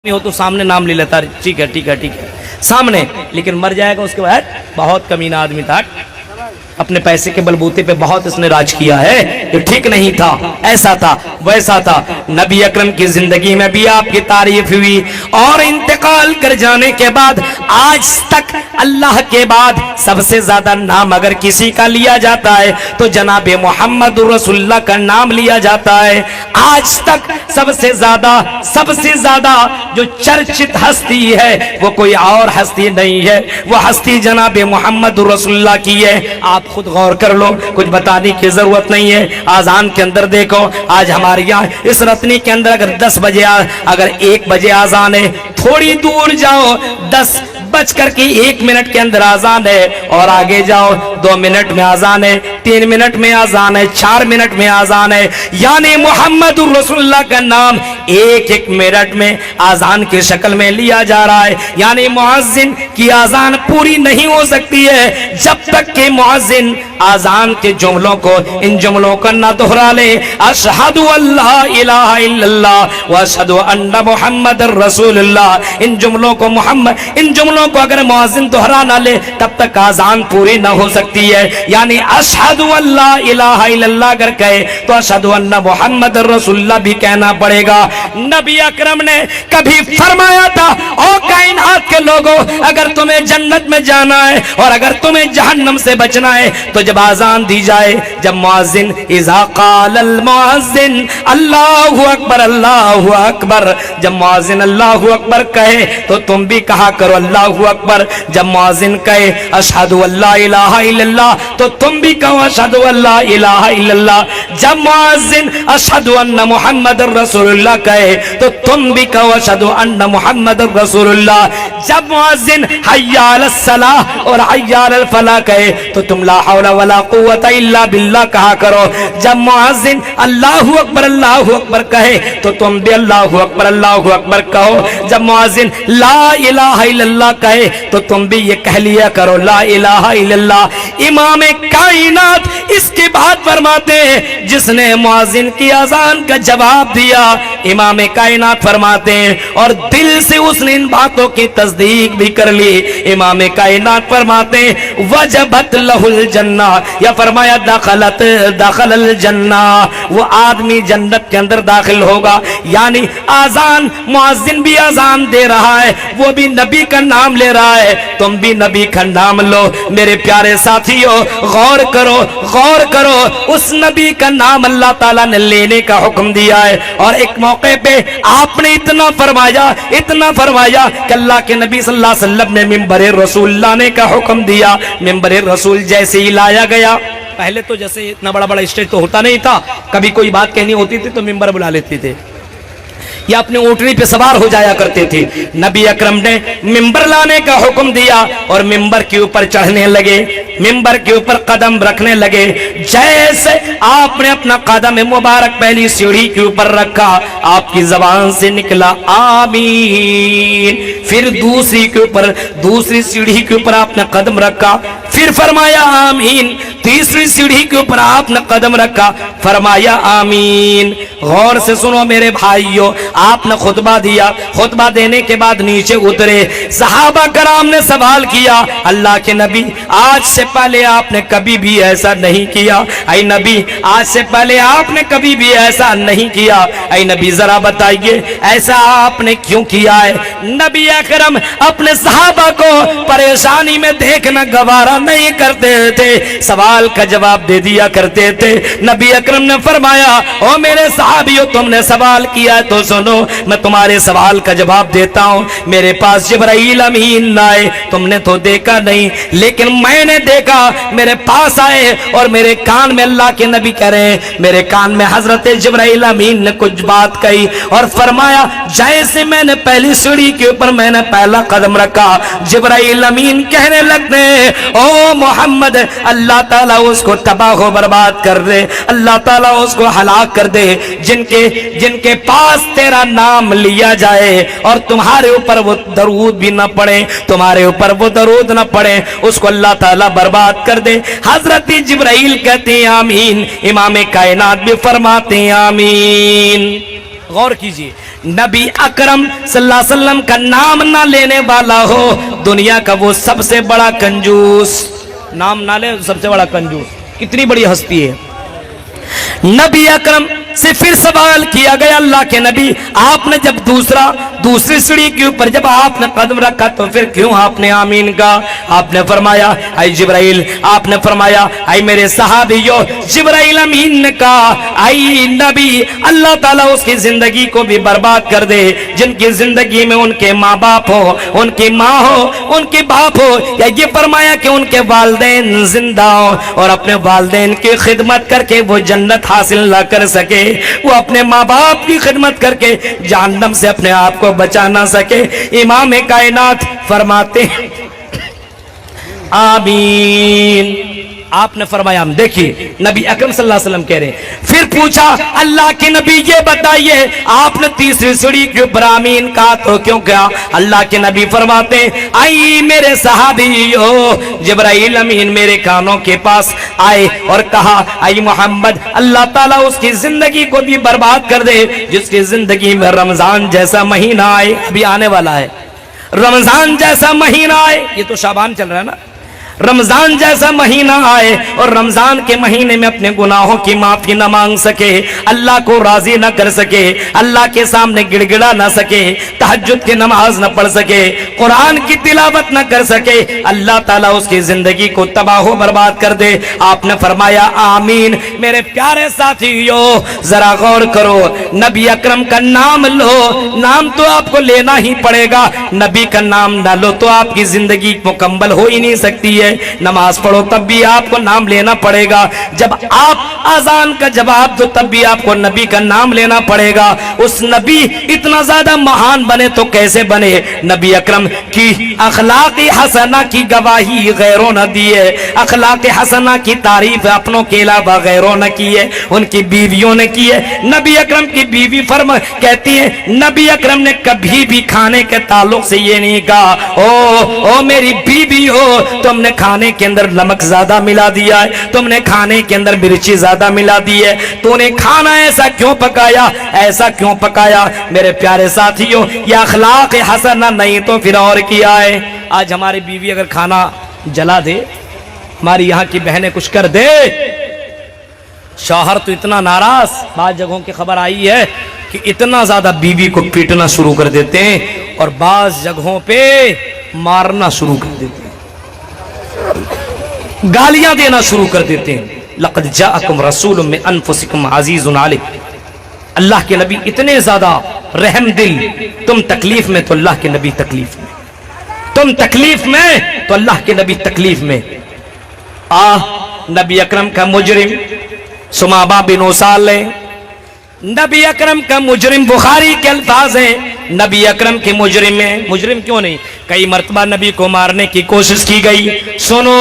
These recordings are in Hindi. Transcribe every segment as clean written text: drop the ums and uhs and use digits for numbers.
हो तो सामने नाम ले लेता, ठीक है ठीक है ठीक है सामने, लेकिन मर जाएगा उसके बाद बहुत कमीना आदमी था, अपने पैसे के बलबूते पे बहुत इसने राज किया है, ये ठीक नहीं था, ऐसा था वैसा था। नबी अकरम की जिंदगी में भी आपकी तारीफ हुई और इंतकाल कर जाने के बाद आज तक अल्लाह के बाद सबसे ज्यादा नाम अगर किसी का लिया जाता है तो जनाबे मोहम्मद रसूलुल्लाह का नाम लिया जाता है। आज तक सबसे ज्यादा जो चर्चित हस्ती है वो कोई और हस्ती नहीं है, वो हस्ती जनाबे मोहम्मद रसूलुल्लाह की है। आप खुद गौर कर लो, कुछ बताने की जरूरत नहीं है। आजान के अंदर देखो, आज हमारे यहाँ इस रत्नी के अंदर अगर 10 बजे अगर 1 बजे आजान है, थोड़ी दूर जाओ 10:01 के अंदर आजान है, और आगे जाओ 2 मिनट में आजान है, 3 मिनट में आजान है, 4 मिनट में आजान है। यानी मोहम्मद रसूलुल्लाह का नाम एक मिनट में आजान की शक्ल में लिया जा रहा है। यानी मुअज्जिन की आजान पूरी नहीं हो सकती है जब तक कि मुअज्जिन आजान के जुमलों को, इन जुमलों को ना दोहरा ले, अशहदु अल्ला इलाहा इल्लल्लाह व अशहदु अन्ना मुहम्मदर रसूलुल्लाह, इन जुमलों को अगर मुअज्जिन दोहरा ना ले तब तक आजान पूरी ना हो सकती है। यानी अशहदु अल्ला इलाहा इल्लल्लाह अगर कहे तो अशहदु अन्ना मुहम्मदर रसूलुल्लाह भी कहना पड़ेगा। नबी अकरम ने कभी फरमाया था, ओ कायनात के लोगों, अगर तुम्हें जन्नत में जाना है और अगर तुम्हें जहन्नम से बचना है तो जब आजान दी जाए, जब मुअज्जिन इज़ा क़ालल मुअज्जिन अल्लाहु अकबर, जब मुअज्जिन अल्लाहु अकबर कहे तो तुम भी कहा करो अल्लाहु अकबर। जब मुअज्जिन कहे अशहदु अल्ला इलाहा इल्लल्लाह तो तुम भी कहो अशहदु अल्ला इलाहा इल्लल्लाह। जब मुअज्जिन अशहदु अन्ना मुहम्मदर रसूलुल्लाह कहे तो तुम भी कहो अशहदु अन्ना मुहम्मदर रसूलुल्लाह। जब मुअज्जिन हय्या अलस सलाह और हय्या अलल फलाह कहे तो तुम ला हौला वला कुव्वता इल्ला बिल्लाह कहा करो। जब मुअज्जिन अल्लाहु अकबर कहे तो तुम भी अल्लाहु अकबर कहो। जब मुअज्जिन ला इलाहा इल्लल्लाह कहे तो तुम भी ये कह लिया करो ला इलाहा इल्लल्लाह। इमाम कायनात इसके बाद फरमाते हैं, जिसने मुअज्जिन की अजान का जवाब दिया, इमाम कायनात फरमाते हैं, और दिल से उसने इन बातों की तस्दीक भी कर ली। इमाम कायनात फरमाते हैं वजबत लहुल जन्ना, या फरमाया दखलल जन्ना, वो आदमी जन्नत के अंदर दाखिल होगा। यानी आजान, मुअज्जिन भी आजान दे रहा है, वो भी नबी का नाम ले रहा है, तुम भी नबी का नाम लो। मेरे प्यारे साथियों, गौर करो, उस नबी का नाम अल्लाह ताला ने लेने का हुक्म दिया है। और एक मौके पे आपने इतना फरमाया कि अल्लाह के नबी सल्लल्लाहु अलैहि वसल्लम ने मिंबर रसूल लाने का हुक्म दिया। मिंबर रसूल जैसे ही लाया गया, पहले तो जैसे इतना बड़ा स्टेज तो होता नहीं था, कभी कोई बात कहनी होती थी तो मिंबर बुला लेते थे या अपने ऊँटनी पे सवार हो जाया करते थे। नबी अकरम ने मिंबर लाने का हुक्म दिया और मिंबर के ऊपर चढ़ने लगे, मिंबर के ऊपर कदम रखने लगे। जैसे आपने अपना कदम मुबारक पहली सीढ़ी के ऊपर रखा, आपकी जबान से निकला आमीन। फिर दूसरी सीढ़ी के ऊपर आपने कदम रखा, फिर फरमाया आमीन। तीसरी सीढ़ी के ऊपर आपने कदम रखा, फरमाया आमीन। गौर से सुनो मेरे भाइयों, आपने खुतबा दिया, खुतबा देने के बाद नीचे उतरे, सहाबा कराम ने सवाल किया, अल्लाह के नबी आज से पहले आपने कभी भी ऐसा नहीं किया। ऐ नबी आज से पहले आपने कभी भी ऐसा नहीं किया। ऐ नबी जरा बताइए ऐसा आपने क्यों किया है। नबी अकरम अपने सहाबा को परेशानी में देखना गवारा नहीं करते थे, सवाल का जवाब दे दिया करते थे। नबी अकरम ने फरमाया, ओ मेरे सहाबियों, तुमने सवाल किया तो सुनो, मैं तुम्हारे सवाल का जवाब देता हूँ। मेरे पास जिब्राइल अमीन आए, तुमने तो देखा नहीं, लेकिन मैंने देखा, मेरे पास आए और मेरे कान में अल्लाह के नबी कह रहे हैं, मेरे कान में हजरत जिब्राइल अमीन ने कुछ बात कही और फरमाया, जैसे मैंने पहली सीढ़ी के ऊपर मैंने पहला कदम रखा, जिब्राइल अमीन कहने लगते हैं, ओ मोहम्मद, अल्लाह ताला उसको तबाह बर्बाद कर दे, अल्लाह ताला उसको हलाक कर दे, जिनके पास तेरा नाम लिया जाए और तुम्हारे ऊपर वो दरूद भी ना पड़े, तुम्हारे ऊपर वो दरूद ना पड़े, उसको अल्लाह ताला बर्बाद कर दे। हजरत जिब्राइल कहते हैं आमीन, इमाम कायनात भी फरमाते हैं आमीन। गौर कीजिए, नबी अकरम सल्लल्लाहु अलैहि वसल्लम का नाम ना लेने वाला हो, दुनिया का वो सबसे बड़ा कंजूस। नाम ना ले, सबसे बड़ा कंजूस। कितनी बड़ी हस्ती है। नबी अकरम से फिर सवाल किया गया, अल्लाह के नबी आपने जब दूसरी सीढ़ी के ऊपर जब आपने कदम रखा तो फिर क्यों आपने आमीन कहा? आपने फरमाया आई जिब्राइल, आपने फरमाया आई मेरे सहाबियों, जिब्राइल अमीन ने कहा आई नबी, अल्लाह ताला उसकी जिंदगी को भी बर्बाद कर दे जिनकी जिंदगी में उनके माँ बाप हो, उनकी माँ हो, उनके बाप हो, या ये फरमाया कि उनके वालिदैन जिंदा हो और अपने वालिदैन की खिदमत करके वो जन्नत हासिल ना कर सके, वो अपने माँ बाप की खिदमत करके जहन्नम से अपने आप को बचा ना सके। इमाम कायनात फरमाते हैं आमीन। आपने फरमाया। हम देखिए नबी अकरम सल्लल्लाहु अलैहि वसल्लम कह रहे हैं। फिर पूछा अल्लाह के नबी ये बताइए आपने तीसरी सीढ़ी के ऊपर आमीन कहा तो क्यों कहा? अल्लाह के नबी फरमाते आई मेरे सहाबियों, जिब्राइल अमीन मेरे कानों के पास आए और कहा आई मोहम्मद, अल्लाह ताला उसकी जिंदगी को भी बर्बाद कर दे जिसकी जिंदगी में रमजान जैसा महीना आए। अभी आने वाला है रमजान जैसा महीना आए। ये तो शाबान चल रहा है ना। रमजान जैसा महीना आए और रमजान के महीने में अपने गुनाहों की माफी न मांग सके, अल्लाह को राजी न कर सके, अल्लाह के सामने गिड़गिड़ा ना सके, तहज्जुद की नमाज न पढ़ सके, कुरान की तिलावत न कर सके, अल्लाह ताला उसकी जिंदगी को तबाह बर्बाद कर दे। आपने फरमाया आमीन। मेरे प्यारे साथियों जरा गौर करो, नबी अकरम का नाम लो, नाम तो आपको लेना ही पड़ेगा। नबी का नाम ना लो तो आपकी जिंदगी मुकम्मल हो ही नहीं सकती है। नमाज पढ़ो तब भी आपको नाम लेना पड़ेगा। जब आप अजान का जवाब दो तब भी आपको नबी का नाम लेना पड़ेगा। उस नबी इतना ज्यादा महान बने तो कैसे बने? नबी अकरम की अखलाक हसना की गवाही गैरों न दी है, अखलाक हसना की तारीफ अपनों के अलावा गैरों न की है, उनकी बीवियों ने की है। नबी अकरम की बीवी फरमा कहती है नबी अकरम ने कभी भी खाने के ताल्लुक से ये नहीं कहा ओ मेरी बीवी हो तुमने खाने के अंदर नमक ज्यादा मिला दिया है, तुमने खाने के अंदर मिर्ची ज्यादा मिला दी है, तूने खाना ऐसा क्यों पकाया, ऐसा क्यों पकाया? मेरे प्यारे साथियों ये अखलाक हसना नहीं तो फिर और किया है। आज हमारी बीवी अगर खाना जला दे, हमारी यहाँ की बहनें कुछ कर दे, शौहर तो इतना नाराज, बाद जगहों की खबर आई है कि इतना ज्यादा बीवी को पीटना शुरू कर देते हैं और बाज जगहों पे मारना शुरू कर देते हैं, गालियां देना शुरू कर देते हैं। लक़द जाअकुम रसूलुम मिन अनफुसिकुम अज़ीज़ुन अलैहि। अल्लाह के नबी इतने ज्यादा रहम दिल, तुम तकलीफ में तो अल्लाह के नबी तकलीफ में, तुम तकलीफ में तो अल्लाह के नबी तकलीफ में। नबी अकरम का मुजरिम सुमाबा बिन उसाल, नबी अकरम का मुजरिम, बुखारी के अल्फाज हैं नबी अकरम के मुजरिम में, मुजरिम क्यों नहीं, कई मर्तबा नबी को मारने की कोशिश की गई। सुनो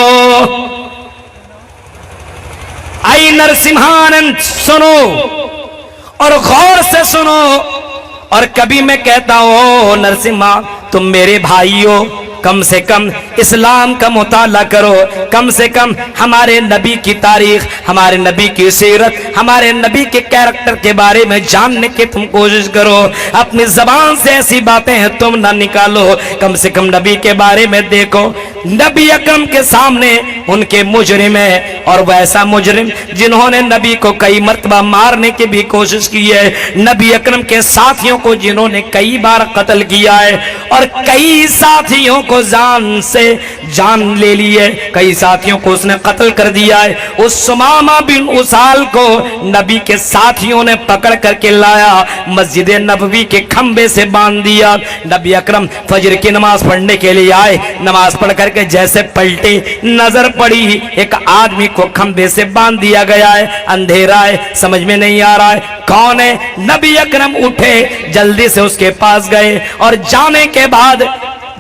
आई नरसिम्हानंद, सुनो और गौर से सुनो। और कभी मैं कहता हूं नरसिम्हा तुम मेरे भाई हो, कम से कम इस्लाम का मुताला करो, कम से कम हमारे नबी की तारीख, हमारे नबी की सीरत, हमारे नबी के कैरेक्टर के बारे में जानने की तुम कोशिश करो। अपनी जबान से ऐसी बातें हैं तुम ना निकालो, कम से कम नबी के बारे में देखो। नबी अकरम के सामने उनके मुजरिम है और वैसा मुजरिम जिन्होंने नबी को कई मर्तबा मारने की भी कोशिश की है, नबी अकरम के साथियों को जिन्होंने कई बार कत्ल किया है और कई साथियों को जान से जान ले ली है, कई साथियों को उसने कत्ल कर दिया है। उस सुमामा बिन उसाल को नबी के साथियों ने पकड़ करके लाया, मस्जिद नबवी के खंबे से बांध दिया। नबी अकरम फजर की नमाज पढ़ने के लिए आए, नमाज पढ़ करके जैसे पलटे नजर पड़ी एक आदमी को खंबे से बांध दिया गया है, अंधेरा है, समझ में नहीं आ रहा है कौन है। नबी अकरम उठे, जल्दी से उसके पास गए और जाने के बाद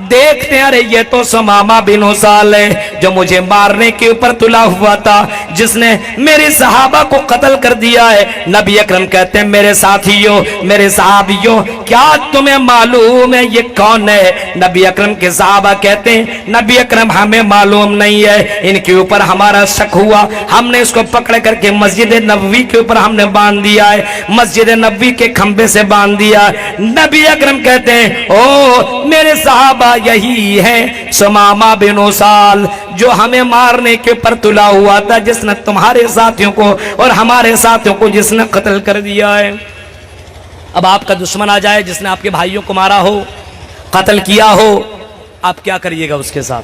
देखते हैं, अरे ये तो सुमामा बिन उसाल है जो मुझे मारने के ऊपर तुला हुआ था, जिसने मेरे सहाबा को कत्ल कर दिया है। नबी अकरम कहते हैं, मेरे साथियों, मेरे सहाबियों, क्या तुम्हें मालूम है ये कौन है? नबी अकरम के सहाबा कहते हैं, नबी अकरम हमें मालूम नहीं है, इनके ऊपर हमारा शक हुआ, हमने इसको पकड़ करके मस्जिद नबवी के ऊपर हमने बांध दिया है, मस्जिद नबवी के खंबे से बांध दिया। नबी अकरम कहते हैं, ओ मेरे सहाबा यही है सुमामा बिन उसाल जो हमें मारने के ऊपर तुला हुआ था, जिसने तुम्हारे साथियों को और हमारे साथियों को जिसने कत्ल कर दिया है। अब आपका दुश्मन आ जाए जिसने आपके भाइयों को मारा हो, कत्ल किया हो, आप क्या करिएगा उसके साथ?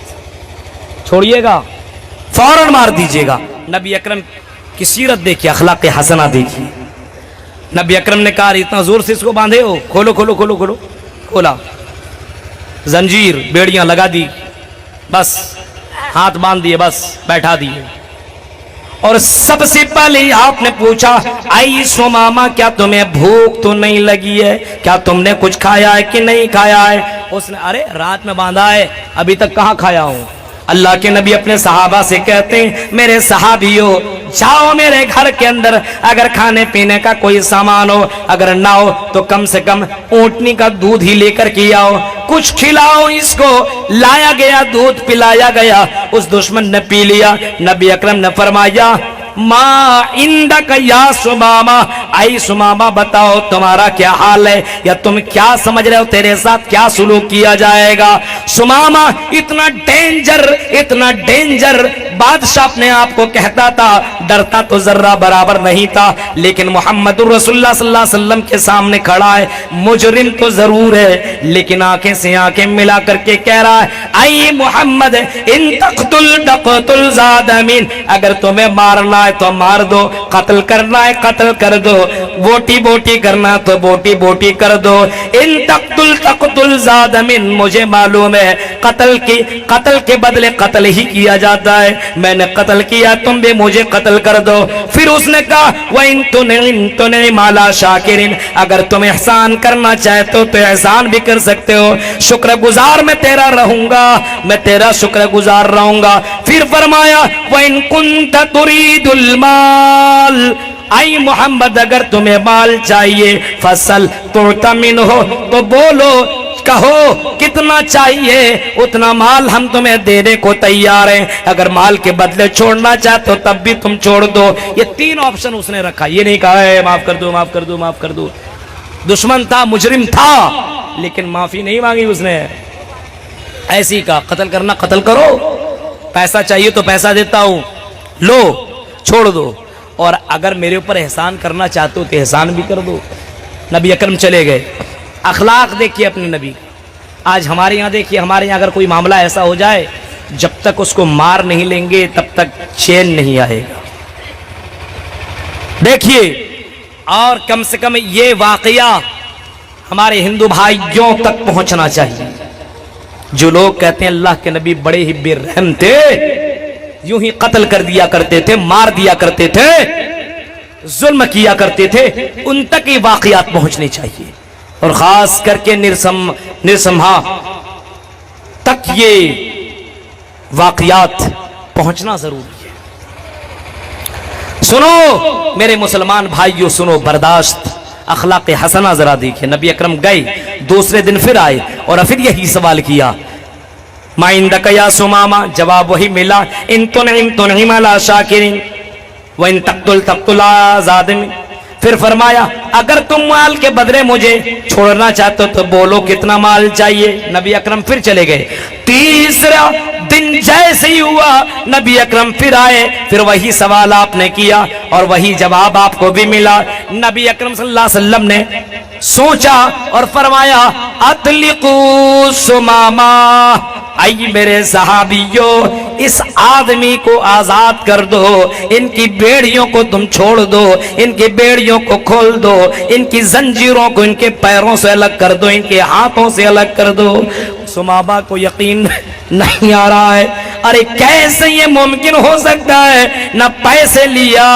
छोड़िएगा? फौरन मार दीजिएगा। नबी अकरम की सीरत देखिए, अखलाक हसना देखिए। नबी अकरम ने कहा, इतना जोर से इसको बांधे हो, खोलो खोलो खोलो खोलो, खोला, जंजीर बेड़ियां लगा दी, बस हाथ बांध दिए, बस बैठा दिए। और सबसे पहले आपने पूछा, आई सुमामा क्या तुम्हें भूख तो नहीं लगी है? क्या तुमने कुछ खाया है कि नहीं खाया है? उसने, अरे रात में बांधा है, अभी तक कहाँ खाया हूं। अल्लाह के नबी अपने सहाबा से कहते हैं, मेरे सहाबियों, जाओ मेरे घर के अंदर, अगर खाने पीने का कोई सामान हो, अगर ना हो तो कम से कम ऊंटनी का दूध ही लेकर के आओ, कुछ खिलाओ इसको। लाया गया, दूध पिलाया गया, उस दुश्मन ने पी लिया। नबी अकरम ने फरमाया, मा इंदक या सुमामा, आई सुमामा बताओ तुम्हारा क्या हाल है, या तुम क्या समझ रहे हो तेरे साथ क्या सुलूक किया जाएगा? सुमामा इतना डेंजर बादशाह अपने आप को कहता था, डरता तो जर्रा बराबर नहीं था, लेकिन मोहम्मदुर रसूलुल्लाह सल्लल्लाहु अलैहि वसल्लम के सामने खड़ा है, मुजरिम तो जरूर है, लेकिन आंखें से आंखें मिला करके कह रहा है, आई मोहम्मद इन तख्तुल ज़ादमीन, अगर तुम्हें मारना है तो मार दो, कत्ल करना है कत्ल कर दो, बोटी बोटी करना है तो बोटी बोटी कर दो। इन तख्तुल ज़ादमीन, मुझे मालूम है कत्ल के बदले कत्ल ही किया जाता है, मैंने कत्ल किया, तुम भी मुझे कत्ल कर दो। फिर उसने कहा, वइन तुने माला शाकिरिन, अगर तुम एहसान करना चाहते हो तो एहसान भी कर सकते हो, शुक्रगुजार मैं तेरा रहूंगा, मैं तेरा शुक्रगुजार रहूंगा। फिर फरमाया, वइन कुंत तुरीदुल माल, आई मोहम्मद अगर तुम्हें माल चाहिए, फसल तुर्तमिन हो तो बोलो, कहो कितना चाहिए, उतना माल हम तुम्हें देने को तैयार हैं, अगर माल के बदले छोड़ना चाहते हो तब भी तुम छोड़ दो। ये तीन ऑप्शन उसने रखा, ये नहीं कहा है माफ कर दो माफ कर दो माफ कर दो। दुश्मन था, मुजरिम था, लेकिन माफी नहीं मांगी उसने, ऐसी कहा कत्ल करना कत्ल करो, पैसा चाहिए तो पैसा देता हूं, लो छोड़ दो, और अगर मेरे ऊपर एहसान करना चाहते हो तो एहसान भी कर दो। नबी अकरम चले गए। अखलाक देखिए अपने नबी। आज हमारे यहाँ देखिए, हमारे यहाँ अगर कोई मामला ऐसा हो जाए, जब तक उसको मार नहीं लेंगे तब तक चैन नहीं आएगा। देखिए, और कम से कम ये वाकया हमारे हिंदू भाइयों तक पहुंचना चाहिए। जो लोग कहते हैं अल्लाह के नबी बड़े ही बेरहम थे, यूं ही कत्ल कर दिया करते थे, मार दिया करते थे, जुल्म किया करते थे, उन तक ये वाकयात पहुंचने चाहिए, और खास करके निरसंहा तक ये वाकयात पहुंचना जरूरी है। सुनो मेरे मुसलमान भाइयों, सुनो, बर्दाश्त, अखलाक हसना जरा देखिए। नबी अकरम गए, दूसरे दिन फिर आए और फिर यही सवाल किया, माइंदक या सुमामा, जवाब वही मिला, इन तुनइम अला शाकिरिन व इन तख्तुल ज़ादमीन। फिर फरमाया, अगर तुम माल के बदले मुझे छोड़ना चाहते हो तो बोलो कितना माल चाहिए। नबी अकरम फिर चले गए। तीसरा दिन जैसे ही हुआ, नबी अकरम फिर आए, फिर वही सवाल आपने किया और वही जवाब आपको भी मिला। नबी अकरम सल्लल्लाहु अलैहि वसल्लम ने सोचा और फरमाया, अतलिकू सुमामा, आई मेरे सहाबियों, इस आदमी को आजाद कर दो, इनकी बेड़ियों को तुम छोड़ दो, इनकी बेड़ियों को खोल दो, इनकी जंजीरों को इनके पैरों से अलग कर दो, इनके हाथों से अलग कर दो। सुमामा को यकीन नहीं आ रहा है, अरे कैसे ये मुमकिन हो सकता है, न पैसे लिया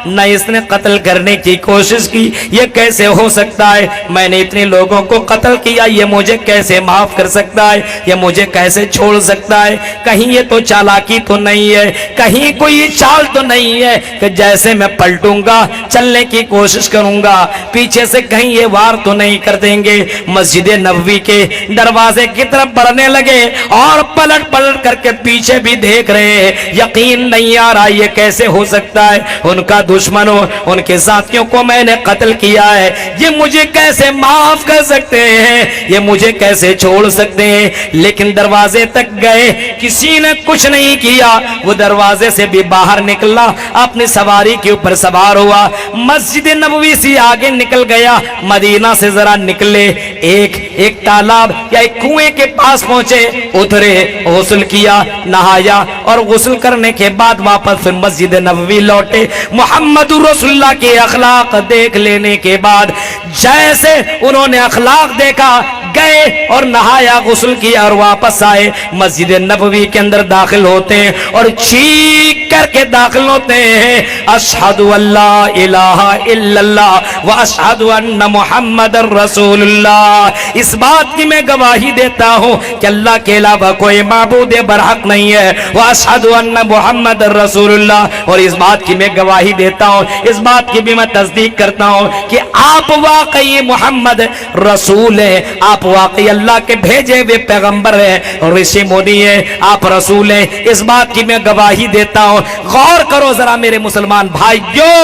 न इसने कत्ल करने की कोशिश की, ये कैसे हो सकता है? मैंने इतने लोगों को कत्ल किया, ये मुझे कैसे माफ कर सकता है? ये मुझे कैसे छोड़ सकता है? कहीं ये तो चालाकी तो नहीं है, कहीं कोई चाल तो नहीं है कि जैसे मैं पलटूंगा, चलने की कोशिश करूंगा, पीछे से कहीं ये वार तो नहीं कर देंगे। मस्जिद नबवी के दरवाजे की तरफ बढ़ने लगे और पलट पलट करके पीछे भी देख रहे हैं। यकीन नहीं आ रहा ये कैसे हो सकता है? उनका दुश्मनों, उनके साथियों को मैंने कत्ल किया है, ये मुझे कैसे माफ कर सकते हैं? ये मुझे कैसे छोड़ सकते हैं? लेकिन दरवाजे तक गए, किसी ने कुछ नहीं किया। वो दरवाजे से भी बाहर निकला, अपनी सवारी के ऊपर सवार हुआ, मस्जिद नबवी से आगे निकल गया। मदीना से जरा निकले, एक तालाब या एक कुएं के पास पहुंचे, उतरे, गुस्ल किया, नहाया और गुस्ल करने के बाद वापस फिर मस्जिद नबवी लौटे। मोहम्मद रसूलुल्लाह के अखलाक देख लेने के बाद जैसे उन्होंने अखलाक देखा, गए और नहाया, गुस्ल किया और वापस आए। मस्जिद नबवी के अंदर दाखिल होते हैं और चीख करके दाखिल होते हैं, अशहदु अल्ला इलाहा इल्लल्लाह व अशहदु अन्ना मुहम्मदर रसूलुल्लाह। इस बात की मैं गवाही देता हूँ कि अल्लाह के अलावा कोई माबूद बरहक नहीं है, व अशहदु अन्ना मुहम्मदर रसूलुल्लाह। और इस बात की मैं गवाही देता हूँ, इस बात की भी मैं तस्दीक करता हूँ कि आप वाकई मोहम्मद रसूल हैं, आप वाकई अल्लाह के भेजे हुए पैगंबर हैं और ऋषि मुनि हैं, आप रसूल हैं। इस बात की मैं गवाही देता हूं। गौर करो जरा मेरे मुसलमान भाइयों,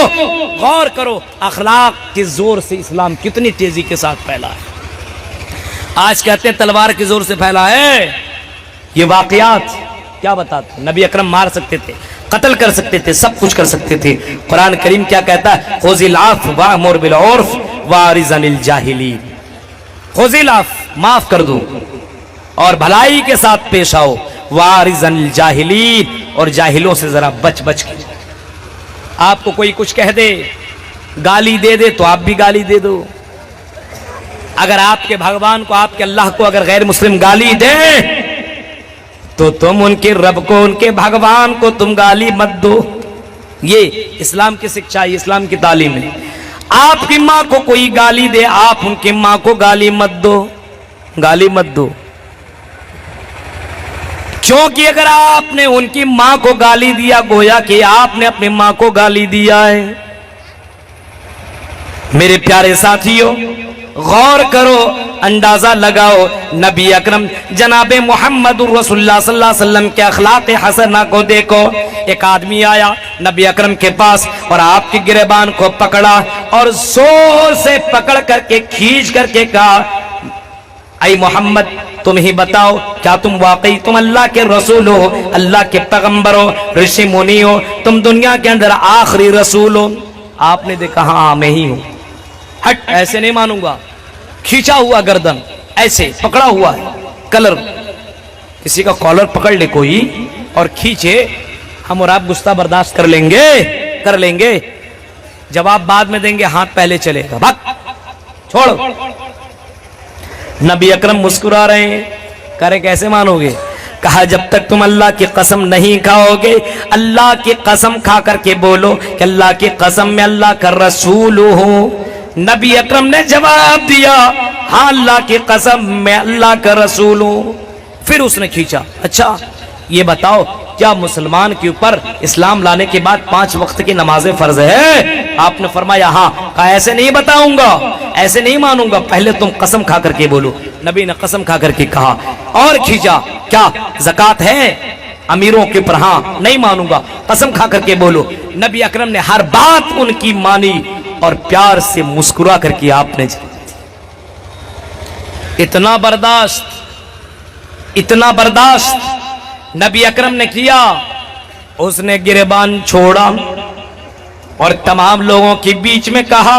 गौर करो, अखलाक के जोर से इस्लाम कितनी तेजी के साथ फैला है। आज कहते हैं तलवार के जोर से फैला है, ये वाकयात क्या बताते? नबी अकरम मार सकते थे, कत्ल कर सकते थे, सब कुछ कर सकते थे। कुरान करीम क्या कहता है? खुज़िल अफ़्व वअमुर बिल उर्फ़ वअरिज़ अनिल जाहिलीन। खुज़िल अफ़्व, माफ कर दो और भलाई के साथ पेश आओ, वअरिज़ अनिल जाहिलीन, और जाहिलों से जरा बच बच के। आपको कोई कुछ कह दे, गाली दे दे तो आप भी गाली दे दो। अगर आपके भगवान को, आपके अल्लाह को अगर गैर मुस्लिम गाली दे तो तुम उनके रब को, उनके भगवान को तुम गाली मत दो। ये इस्लाम की शिक्षा है, इस्लाम की तालीम है। आपकी माँ को कोई गाली दे, आप उनकी माँ को गाली मत दो, गाली मत दो। क्योंकि अगर आपने उनकी माँ को गाली दिया, गोया कि आपने अपनी माँ को गाली दिया है। मेरे प्यारे साथियों, गौर करो, अंदाजा लगाओ, नबी अकरम जनाबे मोहम्मद रसूलुल्लाह सल्लल्लाहु अलैहि वसल्लम के अखलाक हसना को देखो। एक आदमी आया नबी अकरम के पास और आपकी गिरेबान को पकड़ा और जोर से पकड़ करके खींच करके कहा, ऐ मोहम्मद तुम ही बताओ, क्या तुम वाकई तुम अल्लाह के रसूल हो, अल्लाह के पैगंबर हो, ऋषि मुनि हो, तुम दुनिया के अंदर आखिरी रसूल हो? आपने देखा हाँ मैं ही हूं। हट, ऐसे नहीं मानूंगा। खींचा हुआ गर्दन, ऐसे पकड़ा हुआ है कलर, किसी का कॉलर पकड़ ले कोई और खींचे, हम और आप गुस्सा बर्दाश्त कर लेंगे? कर लेंगे? जवाब बाद में देंगे, हाथ पहले चलेगा, भाग छोड़ो। नबी अकरम मुस्कुरा रहे हैं, कह रहे कैसे मानोगे? कहा जब तक तुम अल्लाह की कसम नहीं खाओगे, अल्लाह की कसम खा करके बोलो कि अल्लाह की कसम मैं अल्लाह का रसूल हूं। नबी अकरम ने जवाब दिया, हाँ अल्लाह की कसम मैं अल्लाह का रसूल हूं। फिर उसने खींचा, अच्छा ये बताओ क्या मुसलमान के ऊपर इस्लाम लाने के बाद 5 वक्त की नमाजें फर्ज है? आपने फरमाया हाँ। कहा ऐसे नहीं बताऊंगा, ऐसे नहीं मानूंगा, पहले तुम कसम खा करके बोलो। नबी ने कसम खा करके कहा और खींचा, क्या ज़कात है अमीरों के ऊपर? हाँ। नहीं मानूंगा, कसम खा करके बोलो। नबी अकरम ने हर बात उनकी मानी और प्यार से मुस्कुरा करके आपने इतना बर्दाश्त नबी अकरम ने किया। उसने गिरेबान छोड़ा और तमाम लोगों के बीच में कहा,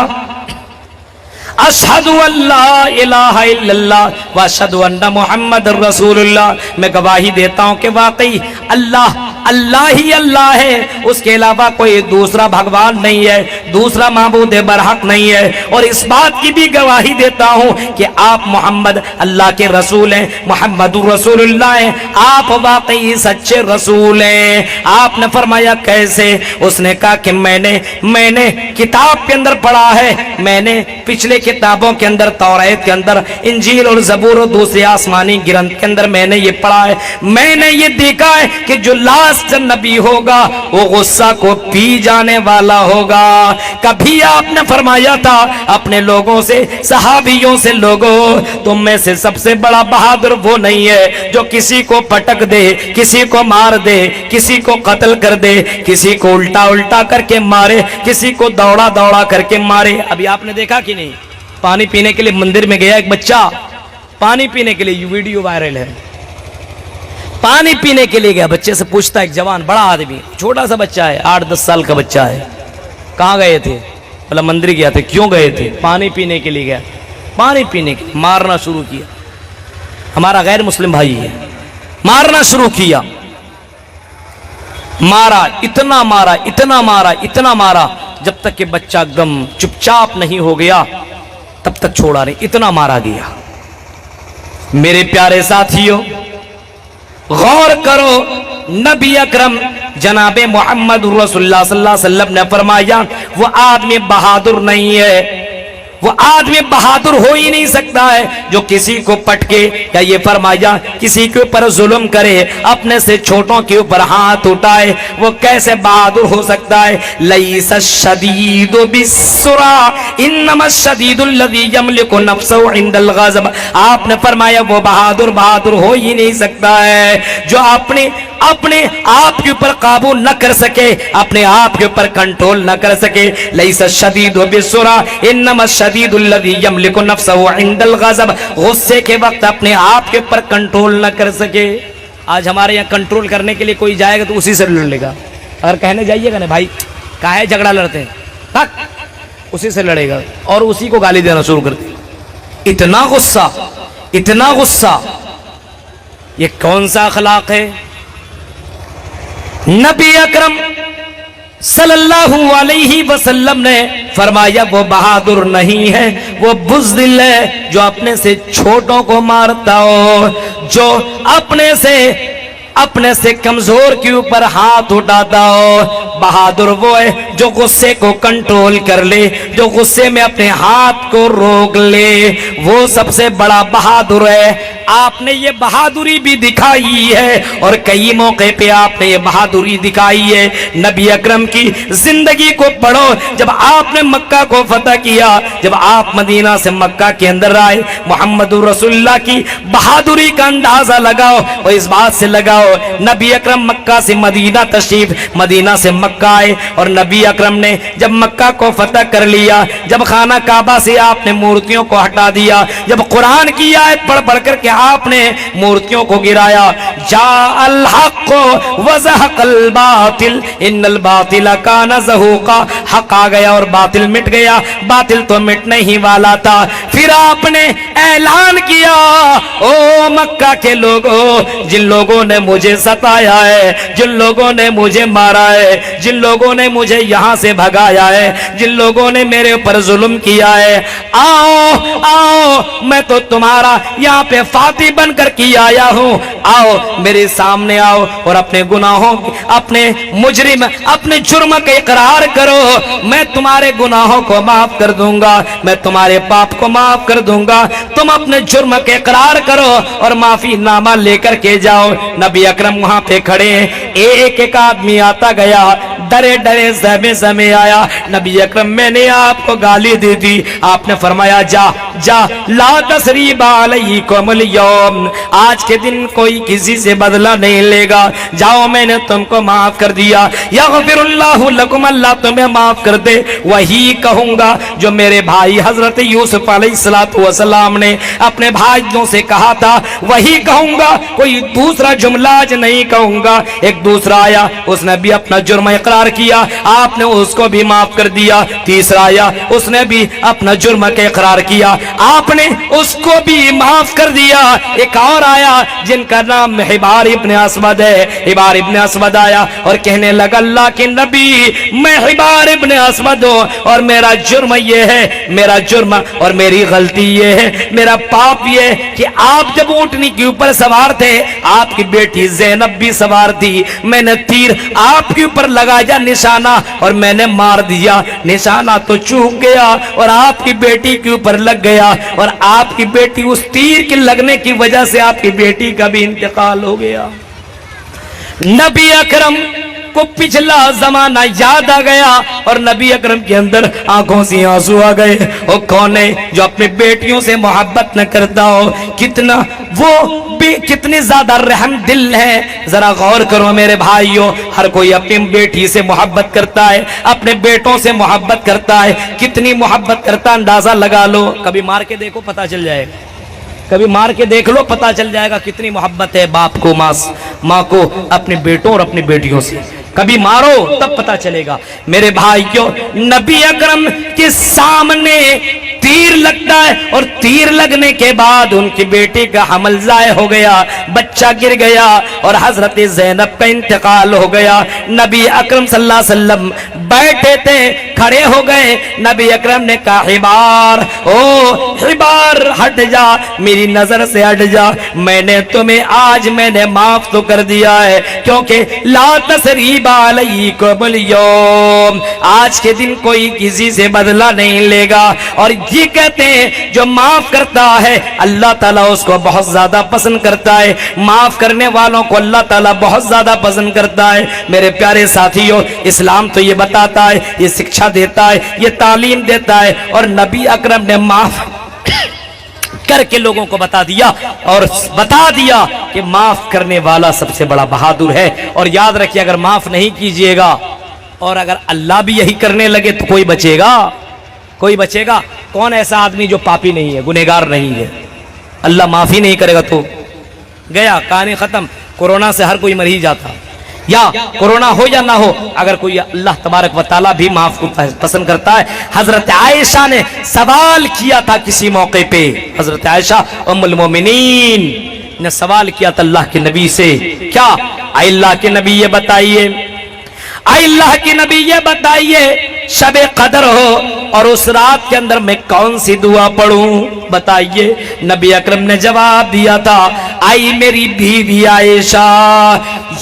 अशहदु अल्ला इलाहा इल्लल्लाह व अशहदु अन्ना मुहम्मदर रसूलुल्लाह। मैं गवाही देता हूं कि वाकई अल्लाह अल्लाह ही अल्लाह है, उसके अलावा कोई दूसरा भगवान नहीं है, दूसरा माबूद बरहक नहीं है। और इस बात की भी गवाही देता हूं कि आप मोहम्मद अल्लाह के रसूल हैं, मोहम्मदुर रसूलुल्लाह हैं, आप वाकई सच्चे रसूल हैं। आपने फरमाया कैसे? उसने कहा कि मैंने किताब के अंदर पढ़ा है, मैंने पिछले किताबों के अंदर, तौरात के अंदर, इंजील और ज़बूर और दूसरे आसमानी ग्रंथ के अंदर मैंने ये पढ़ा है, मैंने ये देखा है कि जो लास्ट नबी होगा वो गुस्सा को पी जाने वाला होगा। कभी आपने फरमाया था अपने लोगों से, सहाबियों से, लोगों तुम में से सबसे बड़ा बहादुर वो नहीं है जो किसी को पटक दे, किसी को मार दे, किसी को कत्ल कर दे, किसी को उल्टा उल्टा करके मारे, किसी को दौड़ा दौड़ा करके मारे। अभी आपने देखा कि नहीं, पानी पीने के लिए मंदिर में गया एक बच्चा, पानी पीने के लिए, वीडियो वायरल है, पानी पीने के लिए गया, बच्चे से पूछता एक जवान, बड़ा आदमी, छोटा सा बच्चा है, 8-10 साल का बच्चा है, कहाँ गए थे? बोला मंदिर गया थे। क्यों गए थे? पानी पीने के लिए गया। पानी पीने के लिए मारना शुरू किया, हमारा गैर मुस्लिम भाई है, मारना शुरू किया, मारा, इतना मारा, इतना मारा, इतना मारा, जब तक कि बच्चा एकदम चुपचाप नहीं हो गया तब तक छोड़ा नहीं, इतना मारा गया। मेरे प्यारे साथियों, गौर करो, नबी अकरम जनाबे मोहम्मद रसूलुल्लाह सल्लल्लाहु अलैहि वसल्लम ने फरमाया वो आदमी बहादुर नहीं है, वो आदमी बहादुर हो ही नहीं सकता है जो किसी को पटके, या ये फरमाया किसी के ऊपर जुल्म करे, अपने से छोटों के ऊपर हाथ उठाए, वो कैसे बहादुर हो सकता है? लैसा शदीदु बिस्सुरा इन्नमा शदीदुल लज़ी यमलिकु नफ्सहु इंदल गज़ब। आपने फरमाया वो बहादुर हो ही नहीं सकता है जो अपने आप के ऊपर काबू न कर सके, अपने आप के ऊपर कंट्रोल न कर सके। लैसा शदीदु बिस्सुरा इन्नमा शदीदुल लज़ी यमलिकु नफ्सहु इंदल गज़ब, गुस्से के वक्त अपने आप के ऊपर कंट्रोल न कर सके। आज हमारे यहाँ कंट्रोल करने के लिए कोई जाएगा तो उसी से लड़ लेगा, अगर कहने जाइएगा ना भाई काहे झगड़ा लड़ते हैं, उसी से लड़ेगा और उसी को गाली देना शुरू कर देगा। इतना गुस्सा, इतना गुस्सा, ये कौन सा अखलाक है? नबी अकरम सल्लल्लाहु अलैहि वसल्लम ने फरमाया वो बहादुर नहीं है, वो बुज़दिल है जो अपने से छोटों को मारता हो, जो अपने से कमजोर के ऊपर हाथ उठाता हो। बहादुर वो है जो गुस्से को कंट्रोल कर ले, जो गुस्से में अपने हाथ को रोक ले, वो सबसे बड़ा बहादुर है। आपने ये बहादुरी भी दिखाई है और कई मौके पे आपने ये बहादुरी दिखाई है। नबी अकरम की जिंदगी को पढ़ो, जब आपने मक्का को फतह किया, जब आप मदीना से मक्का के अंदर आए, मोहम्मदुर रसूलुल्लाह की बहादुरी का अंदाजा लगाओ और इस बात से लगाओ, नबी अकरम मक्का से मदीना तशरीफ, मदीना से मक्का आए और नबी अकरम ने जब मक्का को फतह कर लिया, जब खाना काबा से आपने मूर्तियों को हटा दिया, जब कुरान की आयत पढ़ पढ़ करके आपने मूर्तियों को गिराया, जा अल हक़ व ज़हक़ल बातिल इन्नल बातिला काना ज़हूक़ा, हक आ गया और बातिल मिट गया, बातिल तो मिटने ही वाला था। फिर आपने ऐलान किया, ओ मक्का के लोगों, जिन लोगों ने मुझे सताया है, जिन लोगों ने मुझे मारा है, जिन लोगों ने मुझे यहां से भगाया है, जिन लोगों ने मेरे ऊपर जुल्म किया है, आओ आओ मैं तो तुम्हारा यहाँ पे फाती बनकर के आया हूँ, आओ मेरे सामने आओ और अपने गुनाहों, अपने मुजरिम, अपने जुर्म का इकरार करो, मैं तुम्हारे गुनाहों को माफ कर दूंगा, मैं तुम्हारे पाप को माफ कर दूंगा, तुम अपने जुर्म का इकरार करो और माफी नामा लेकर के जाओ। नबी अकरम वहां पे खड़े हैं, एक एक आदमी आता गया, डरे डरे सहमे सहमे आया, नबी अकरम मैंने आपको गाली दी थी, आपने फरमाया जा जा ला तसरीबा अलैकुमुल यौम, आज के दिन कोई किसी से बदला नहीं लेगा, जाओ मैंने तुमको माफ कर दिया, यग़फिरुल्लाहु लकुम, अल्लाह तुम्हें माफ कर दे। वही कहूंगा जो मेरे भाई हजरत यूसुफ अलैहिस्सलातु वस्सलाम ने अपने भाइयों से कहा था, वही कहूंगा, कोई दूसरा जुमला आज नहीं कहूंगा। एक दूसरा आया, उसने भी अपना जुर्म इकरार किया, आपने उसको भी माफ कर दिया। तीसरा आया, उसने भी अपना जुर्म का इकरार किया, आपने उसको भी माफ कर दिया। एक और आया जिनका नाम हिबार इब्न असवद है। हिबार इब्न असवद आया और कहने लगा अल्लाह के नबी, मैं हिबार इब्न असवद हूं और मेरा जुर्म ये है, मेरा जुर्म और मेरी गलती ये है, मेरा पाप ये है कि आप जब ऊंटनी के ऊपर सवार थे, आपकी बेटी ज़ैनब भी सवार थी, मैंने तीर आपके ऊपर लगाया निशाना और मैंने मार दिया, निशाना तो चूक गया और आपकी बेटी के ऊपर लग गया और आपकी बेटी उस तीर के लगने की वजह से आपकी बेटी का भी इंतकाल हो गया। नबी अकरम को पिछला जमाना याद आ गया और नबी अकरम के अंदर आंखों से आंसू आ गए। वो कौन है जो अपने बेटियों से मोहब्बत न करता हो? कितना वो भी कितने ज्यादा रहम दिल है, जरा गौर करो मेरे भाइयों। हर कोई अपनी बेटी से मोहब्बत करता है, अपने बेटों से मोहब्बत करता है। कितनी मोहब्बत करता अंदाजा लगा लो, कभी मार के देखो पता चल जाएगा, कभी मार के देख लो पता चल जाएगा कितनी मोहब्बत है बाप को माँ को अपने बेटों और अपनी बेटियों से। कभी मारो तब पता चलेगा। मेरे भाइयों, नबी अकरम के सामने तीर लगता है और तीर लगने के बाद उनकी बेटी का हमल जाय हो गया, बच्चा गिर गया और हजरत ज़ैनब का इंतकाल हो गया। नबी अकरम सल्लल्लाहु अलैहि वसल्लम बैठे थे, खड़े हो गए। नबी अकरम ने कहा हिबार, ओ हिबार हट जा, मेरी नजर से हट जा, मैंने तुम्हें आज मैंने माफ तो कर दिया है, क्योंकि ला तसरीबा अलैकुमुल यौम, आज के दिन कोई किसी से बदला नहीं लेगा। और ये कहते हैं जो माफ करता है अल्लाह ताला उसको बहुत ज्यादा पसंद करता है, माफ करने वालों को अल्लाह ताला बहुत ज्यादा पसंद करता है। मेरे प्यारे साथियों, इस्लाम तो ये बताता है, ये शिक्षा देता है, ये तालीम देता है और नबी अकरम ने माफ करके लोगों को बता दिया और बता दिया कि माफ करने वाला सबसे बड़ा बहादुर है। और याद रखिए, अगर माफ नहीं कीजिएगा और अगर अल्लाह भी यही करने लगे तो कोई बचेगा? कोई बचेगा? कौन ऐसा आदमी जो पापी नहीं है, गुनहगार नहीं है? अल्लाह माफी नहीं करेगा तो गया, कहानी खत्म। कोरोना से हर कोई मर ही जाता, या कोरोना हो या ना हो, अगर कोई अल्लाह तबारक व तआला भी माफ को पसंद करता है। हजरत आयशा ने सवाल किया था किसी मौके पे, हजरत आयशा उम्मुल मोमिनीन ने सवाल किया था अल्लाह के नबी से, क्या अल्लाह के नबी ये बताइए, अल्लाह के नबी ये बताइए, शबे कदर हो और उस रात के अंदर मैं कौन सी दुआ पढ़ूं, बताइए। नबी अकरम ने जवाब दिया था, आई मेरी बीवी आयशा,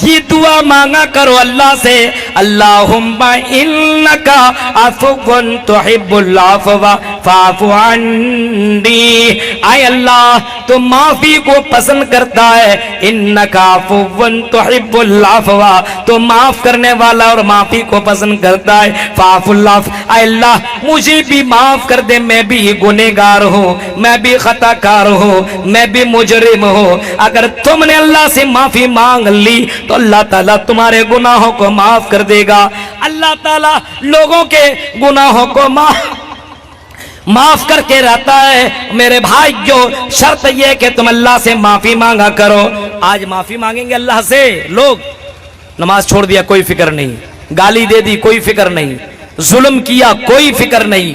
ये दुआ मांगा करो अल्लाह से, अल्लाहुम्मा इन्नका अफुवन तुहिब्बुल अफ़वा फ़अफ़ु अन्नी, आय अल्लाह तो माफी को पसंद करता है, इन्नका अफुवन तुहिब्बुल अफ़वा, तो माफ करने वाला और माफी को पसंद करता है, फ़अफ़ु अल्लाह मुझे भी माफ कर दे, मैं भी गुनहगार हूँ, मैं भी खताकार हूँ, मैं भी मुजरिम हूँ। अगर तुमने अल्लाह से माफी मांग ली तो अल्लाह ताला तुम्हारे गुनाहों को माफ कर देगा। अल्लाह ताला लोगों के गुनाहों को माफ करके रहता है। मेरे भाइयों, शर्त यह कि तुम अल्लाह से माफी मांगा करो। आज माफी मांगेंगे अल्लाह से लोग, नमाज छोड़ दिया कोई फिक्र नहीं, गाली दे दी कोई फिक्र नहीं, जुल्म किया कोई फिक्र नहीं,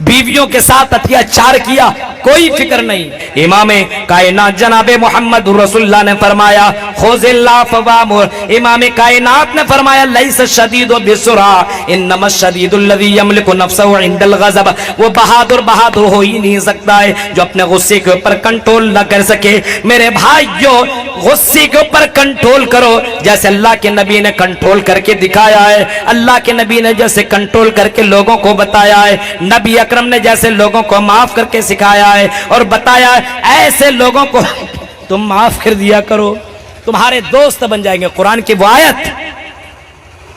बीवियों के साथ अत्याचार किया कोई फिक्र नहीं। इमामे कायनात जनाबे मोहम्मद रसूलुल्लाह ने फरमाया, खुज़िल्ला फवामुर, इमामे कायनात ने फरमाया, लैस शदीदु बिसुरा इन्नमा शदीदुल लज़ी यमलिकु नफ्सहु इंदल गज़ब, वो बहादुर बहादुर हो ही नहीं सकता है जो अपने गुस्से के ऊपर कंट्रोल न कर सके। मेरे भाइयों, गुस्से के ऊपर कंट्रोल करो, जैसे अल्लाह के नबी ने कंट्रोल करके दिखाया है, अल्लाह के नबी ने जैसे कंट्रोल करके लोगों को बताया है, नबी अकरम ने जैसे लोगों को माफ करके सिखाया है और बताया है, ऐसे लोगों को तुम माफ कर दिया करो, तुम्हारे दोस्त बन जाएंगे। कुरान की वो आयत,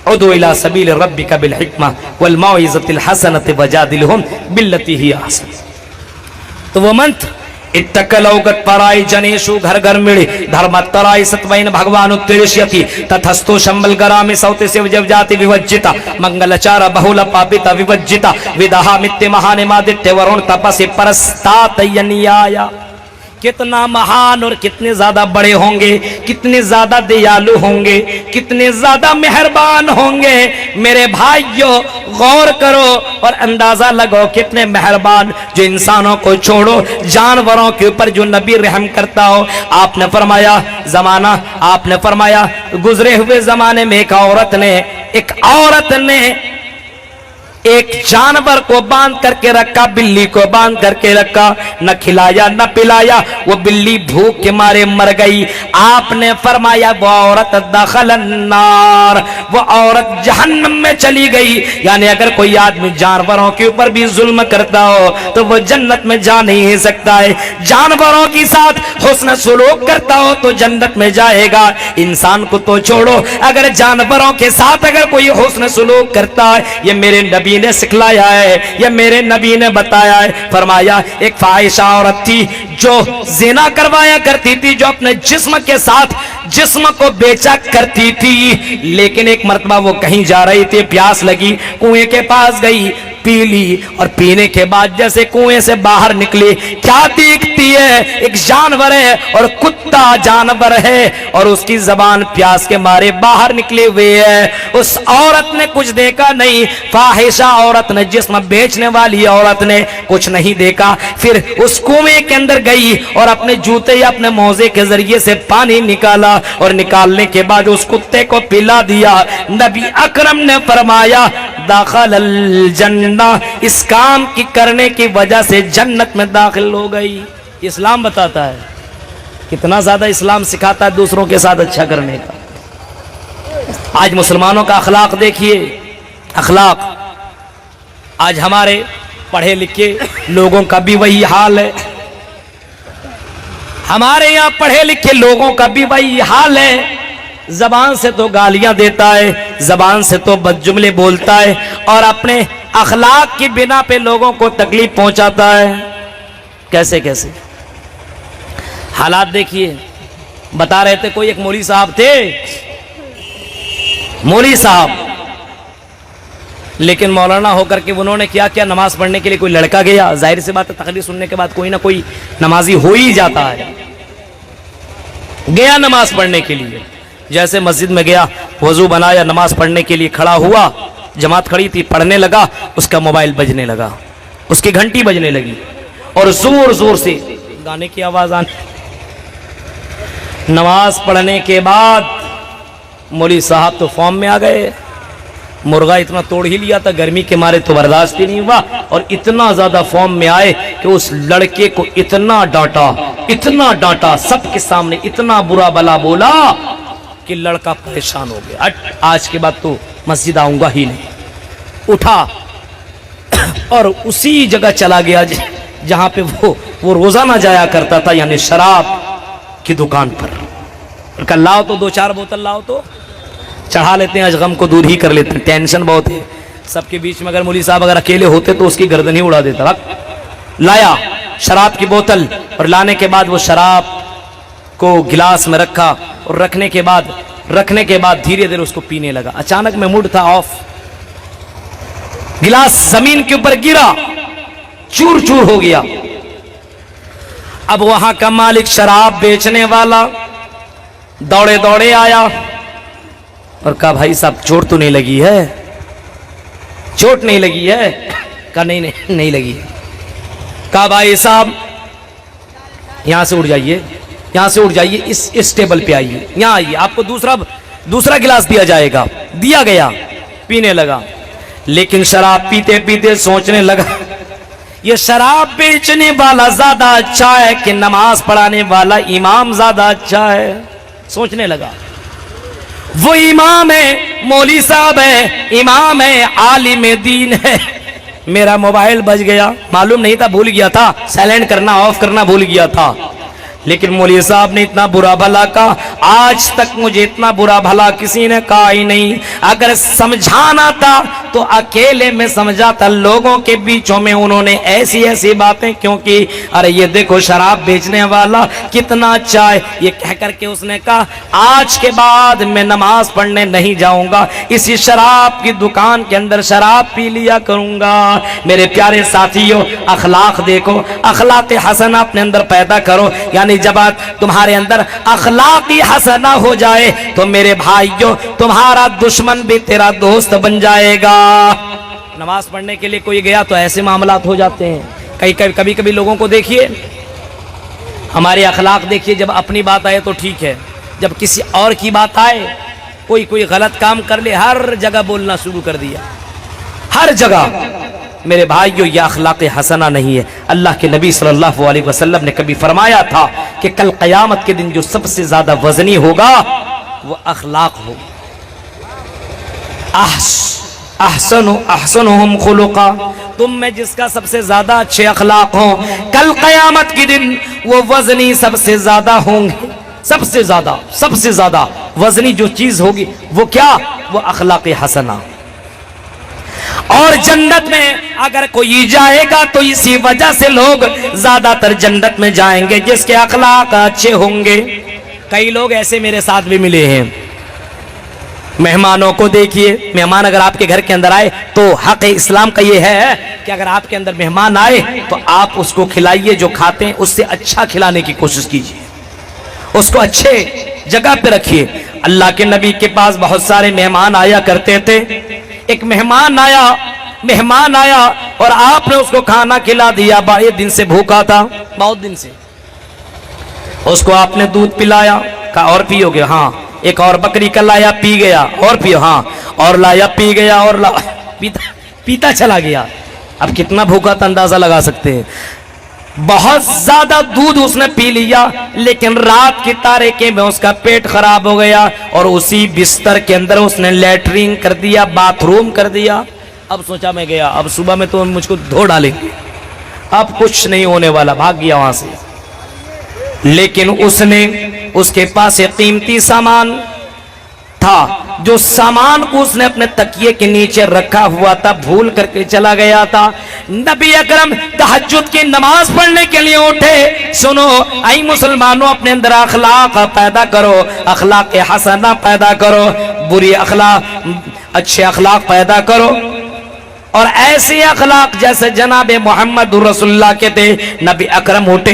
उदु इला सबील रब्बिका बिल हिकमा वल मौइज़तिल हसनति वजादिलहुम बिल्लती ही अहसन, तो वो मंत्र इत्तकलौगत पराई जनेशु घर घर मिड़े धर्मत्तराई सत्वैन भगवान उत्तिष्यति तथस्थो शंबल गरामि सौते से जाति विवज्जिता मंगलचार बहुल पापिता विवज्जिता विदहा मित्य महानिमादित्य वरुण तपसि परस्तात यनियाया, कितना महान और कितने ज्यादा बड़े होंगे, कितने ज्यादा दयालु होंगे, कितने ज्यादा मेहरबान होंगे। मेरे भाइयों गौर करो और अंदाजा लगाओ कितने मेहरबान, जो इंसानों को छोड़ो जानवरों के ऊपर जो नबी रहम करता हो। आपने फरमाया जमाना, आपने फरमाया गुजरे हुए जमाने में एक औरत ने एक जानवर को बांध करके रखा, बिल्ली को बांध करके रखा, न खिलाया न पिलाया, वो बिल्ली भूख के मारे मर गई। आपने फरमाया वो औरत दखल अन्नार, वो औरत जहन्नम में चली गई। यानी अगर कोई आदमी जानवरों के ऊपर भी जुल्म करता हो तो वो जन्नत में जा नहीं सकता है। जानवरों के साथ हुस्न सुलूक करता हो तो जन्नत में जाएगा। इंसान को तो छोड़ो, अगर जानवरों के साथ अगर कोई हुस्न सुलूक करता है, ये मेरे नबी ने सिखलाया है, ये मेरे नबी ने बताया है। फरमाया एक फाहिशा औरत थी जो जिना करवाया करती थी, जो अपने जिस्म के साथ जिस्म को बेचा करती थी। लेकिन एक मर्तबा वो कहीं जा रही थी, प्यास लगी, कुएं के पास गई, पी ली और पीने के बाद जैसे कुएं से बाहर निकली, क्या देखती है? एक जानवर है और कुत्ता जानवर है और उसकी जबान प्यास के मारे बाहर निकले हुए है। उस औरत ने कुछ देखा नहीं, फाहिशा औरत ने, जिस्म बेचने वाली औरत ने कुछ नहीं देखा। फिर उस कुएं के अंदर गई और अपने जूते या अपने मोजे के जरिए से पानी निकाला और निकालने के बाद उस कुत्ते को पिला दिया। नबी अकरम ने फरमाया दाखिल अल जन्ना, इस काम की करने की वजह से जन्नत में दाखिल हो गई। इस्लाम बताता है, कितना ज्यादा इस्लाम सिखाता है दूसरों के साथ अच्छा करने का। आज मुसलमानों का अखलाक देखिए, अखलाक आज हमारे पढ़े लिखे लोगों का भी वही हाल है। हमारे यहाँ पढ़े लिखे लोगों का भी वही हाल है। जबान से तो गालियां देता है, जबान से तो बदजुमले बोलता है और अपने अखलाक की बिना पे लोगों को तकलीफ पहुंचाता है। कैसे कैसे हालात देखिए। बता रहे थे, कोई एक मौलवी साहब थे, मौलवी साहब, लेकिन मौलाना होकर के उन्होंने क्या किया, नमाज पढ़ने के लिए कोई लड़का गया। जाहिर सी बात है, तकरीर सुनने के बाद कोई ना कोई नमाजी हो ही जाता है। गया नमाज पढ़ने के लिए, जैसे मस्जिद में गया, वजू बनाया, नमाज पढ़ने के लिए खड़ा हुआ, जमात खड़ी थी, पढ़ने लगा, उसका मोबाइल बजने लगा, उसकी घंटी बजने लगी और जोर जोर से गाने की आवाज आने। नमाज पढ़ने के बाद मौलवी साहब तो फॉर्म में आ गए। मुर्गा इतना तोड़ ही लिया था, गर्मी के मारे तो बर्दाश्त ही नहीं हुआ और इतना ज्यादा फॉर्म में आए कि उस लड़के को इतना डांटा सबके सामने, इतना बुरा भला बोला कि लड़का परेशान हो गया। आज के बाद तो मस्जिद आऊंगा ही नहीं। उठा और उसी जगह चला गया जहां पे वो रोजाना जाया करता था, यानी शराब की दुकान पर। कल लाओ तो 2-4 बोतल लाओ तो चढ़ा लेते हैं, आज गम को दूर ही कर लेते हैं। टेंशन बहुत है सबके बीच में। अगर मौलवी साहब अगर अकेले होते तो उसकी गर्दन ही उड़ा देता। लाया शराब की बोतल और लाने के बाद वो शराब को गिलास में रखा और रखने के बाद धीरे धीरे उसको पीने लगा। अचानक में मूड था ऑफ, गिलास जमीन के ऊपर गिरा, चूर चूर हो गया। अब वहां का मालिक, शराब बेचने वाला, दौड़े दौड़े आया और कहा भाई साहब चोट तो नहीं लगी है? चोट नहीं लगी है? कहा नहीं लगी है। कहा भाई साहब यहां से उठ जाइए, यहां से उठ जाइए, इस टेबल पे आइए, यहां आइए, आपको दूसरा गिलास दिया जाएगा। दिया गया, पीने लगा। लेकिन शराब पीते पीते सोचने लगा, ये शराब बेचने वाला ज्यादा अच्छा है कि नमाज पढ़ाने वाला इमाम ज्यादा अच्छा है? सोचने लगा। वो इमाम है, मौलवी साहब है, इमाम है, आलिम दीन है। मेरा मोबाइल बज गया, मालूम नहीं था, भूल गया था, साइलेंट करना, ऑफ करना भूल गया था। लेकिन मौलवी साहब ने इतना बुरा भला कहा, आज तक मुझे इतना बुरा भला किसी ने कहा ही नहीं। अगर समझाना था तो अकेले में समझाता, लोगों के बीचों में उन्होंने ऐसी ऐसी बातें क्यों की। अरे ये देखो शराब बेचने वाला कितना अच्छा है, ये कह करके उसने कहा आज के बाद मैं नमाज पढ़ने नहीं जाऊंगा, इसी शराब की दुकान के अंदर शराब पी लिया करूंगा। मेरे प्यारे साथियों, अखलाक देखो, अखलाक हसना अपने अंदर पैदा करो। यानी जब तुम्हारे अंदर अखलाकी हसना हो जाए तो मेरे भाइयों तुम्हारा दुश्मन भी तेरा दोस्त बन जाएगा। नमाज पढ़ने के लिए कोई गया तो ऐसे मामलात हो जाते हैं। कभी कभी लोगों को देखिए, हमारे अखलाक देखिए, जब अपनी बात आए तो ठीक है, जब किसी और की बात आए, कोई गलत काम कर ले, हर जगह बोलना शुरू कर दिया, हर जगह। मेरे भाइयों, यह अखलाक हसना नहीं है। अल्लाह के नबी सल्लल्लाहु अलैहि वसल्लम ने कभी फरमाया था कि कल क़यामत के दिन जो सबसे ज्यादा वजनी होगा वो अखलाक हो। अहसनुहुम खुलुका, तुम में जिसका सबसे ज्यादा अच्छे अखलाक हो, कल क़यामत के दिन वो वजनी सबसे ज्यादा होंगे। सबसे ज्यादा वजनी जो चीज होगी वो क्या? वो अखलाक हसना। और जन्नत में अगर कोई जाएगा तो इसी वजह से लोग ज्यादातर जन्नत में जाएंगे जिसके अखलाक अच्छे होंगे। कई लोग ऐसे मेरे साथ भी मिले हैं। मेहमानों को देखिए, मेहमान अगर आपके घर के अंदर आए तो हक इस्लाम का ये है कि अगर आपके अंदर मेहमान आए तो आप उसको खिलाइए, जो खाते हैं उससे अच्छा खिलाने की कोशिश कीजिए, उसको अच्छे जगह पे रखिए। अल्लाह के नबी के पास बहुत सारे मेहमान आया करते थे। एक मेहमान आया और आपने उसको खाना खिला दिया। 22 दिन से भूखा था, बहुत दिन से। उसको आपने दूध पिलाया, कहा और पियोगे? हाँ। एक और बकरी का लाया, पी गया, और पियो? हाँ। और लाया, पी गया, और पीता चला गया। अब कितना भूखा था अंदाजा लगा सकते हैं। बहुत ज्यादा दूध उसने पी लिया, लेकिन रात की तारीकी में उसका पेट खराब हो गया और उसी बिस्तर के अंदर उसने लैट्रिन कर दिया, बाथरूम कर दिया। अब सोचा मैं गया, अब सुबह में तो मुझको धो डालेंगे, अब कुछ नहीं होने वाला, भाग गया वहां से। लेकिन उसके पास एक कीमती सामान था, जो सामान को उसने अपने तकिए के नीचे रखा हुआ था, भूल करके चला गया था। नबी अकरम तहज्जुद की नमाज पढ़ने के लिए उठे। सुनो आई मुसलमानों, अपने अंदर अखलाक पैदा करो, अखलाक हसना पैदा करो, बुरी अखलाक अच्छे अखलाक पैदा करो। और ऐसे अखलाक जैसे जनाब मोहम्मद रसूलुल्लाह के थे। नबी अकरम उठे,